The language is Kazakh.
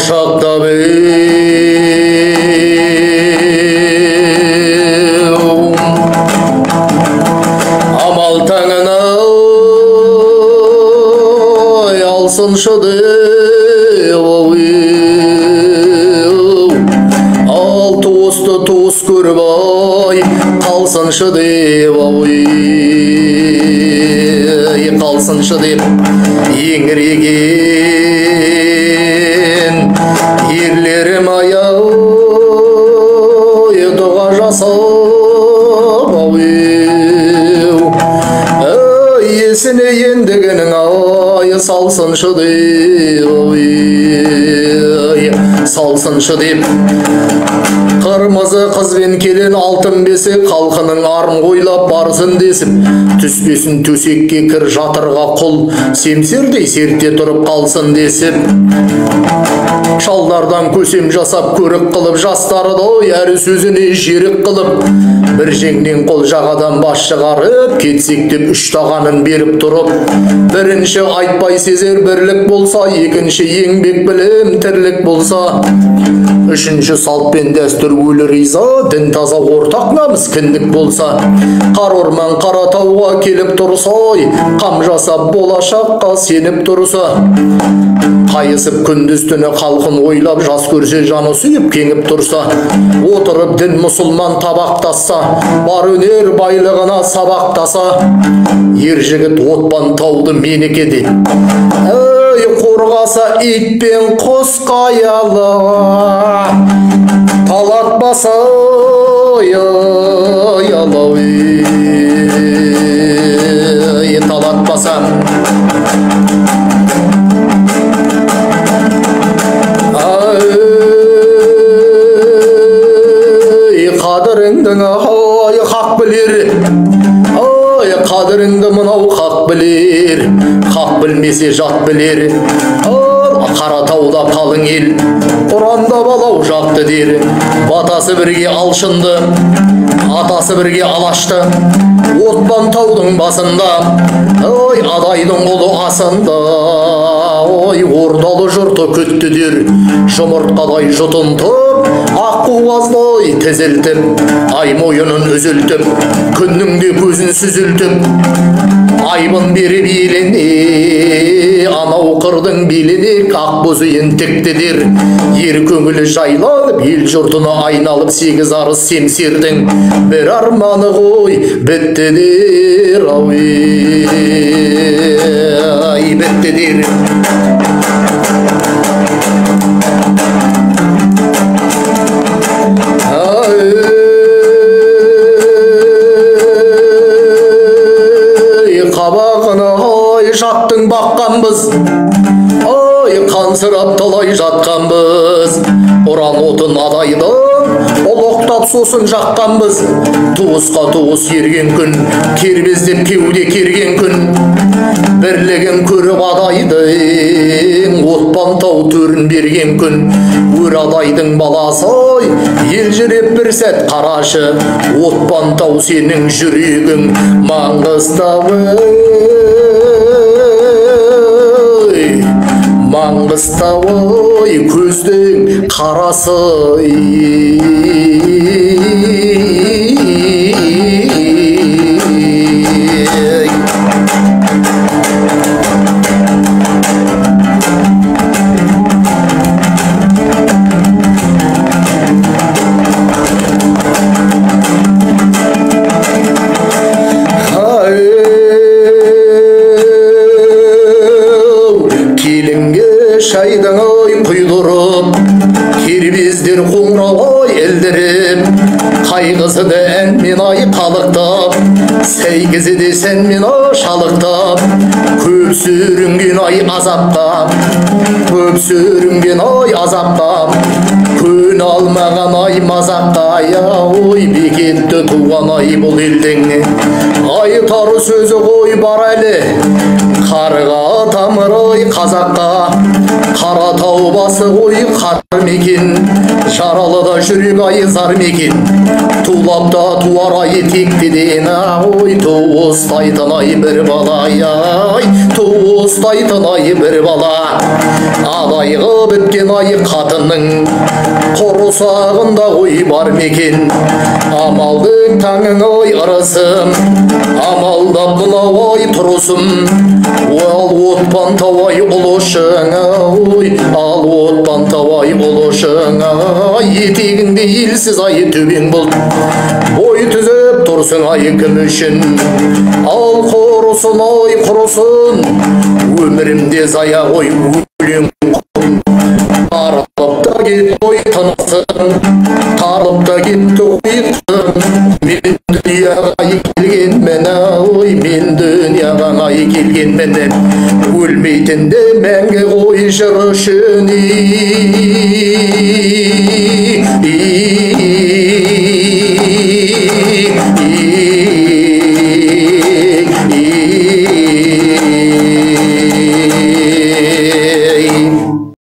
шақта амал таңына алсыншы деп ал туысты туыс көріп қалсыншы деп қалсыншы деп еңіреген ерлерім аяу дұға жасап есіне ендігінің салсыншы деп салсыншы деп қырмызы қызбен келен алтын бесік халқының арын ойлап барсын десіп түспесін төсекке кір жатырға құл семсердей серте тұрып қалсын десіп шалдардан көсем жасап көрік қылып жастарды әрі сөзіне жерік қылып бір жеңнен қол жағадан бас шығарып кетсек деп үш тағанын беріп тұрып бірінші айтпай сезер бірлік болса екінші еңбек білім тірлік болса үшінші салт пен дәстүр өлі риза дін таза ортақ намыс кіндік болса қар орман қара тауға келіп тұрса қам жасап болашаққа сеніп тұрса қайысып күндіз түні халқын ойлап жас көрсе жаны сүйіп кеңіп тұрса отырып дін мұсылман табақтаса бар өнер байлығына сабақтаса ер жігіт отпан тауды менеке деп қорғаса ит пен құс қаялы талатпаса талатпаса қадіріңдің хақ білер қадіріңді мынау хақ білер хақ білмесе жат білер Қаратауда қалың ел Құранда балау жақты дер батасы бірге алшынды атасы бірге алашты отпан таудың басында адайдың ұлы асында ордалы жұрты күтті дер жұмыртқадай жұтынтып аққуаздай тізілтіп ай мойынын үзілтіп күннің де көзін сүзілтіп айбын беріп елене анау қырдың беліне ақбоз үйін тіктедер ер көңілі жайланып ел жұртына айналып сегіз арыс семсердің бір арманы ғой біттідер біттідер қабағына жаттың баққанбыз қансырап талай жатқанбыз ұран отын адайды ұлықтап сосын жаққанбыз туысқа туыс ерген күн кербездеп кеуде керген күн бірлігін көріп адайдың отпан тау төрін берген күн өр адайдың баласы елжіреп бір сәт қарашы отпан тау сенің жүрегің Маңғыстау көздің қарасы шайдың құйдырып кербездер қоңырау елдіріп қайғызды әнмен қалықтап сәйгізді сәнмен шалықтап көп сүрінген азапқа көп сүрінген азапқа көн алмаған ай мазаққа ой бекетті туған ай бұл елдің айтар сөзі ғой бар әлі қарға тамыры қазаққа Қаратау басы ғой қар мекен жаралыда жүрек ай зар мекен тулапта туар ай тектеден ой туыстайтын ай бір бала ай туыстайтын ай бір бала адайғы біткен ай қатынның құрсағында ой бар мекен амалдың таңың ой ырысым амалдап мынау ай тұрысым ал отпан тауай ұлышың ой ал отпан тауай ұлышың ай етегіңде елсіз ай төбең бұлт бой түзеп тұрсың ай кім үшін ал құрысын ой құрысын өмірімде зая ой өлең тарылып та кетті ой тынысым тарылып та кетті ұйқым мен дүнияға келгенмен ой мен дүнияға келгенмен өлмейтінді мәңгі ғой жыр үшін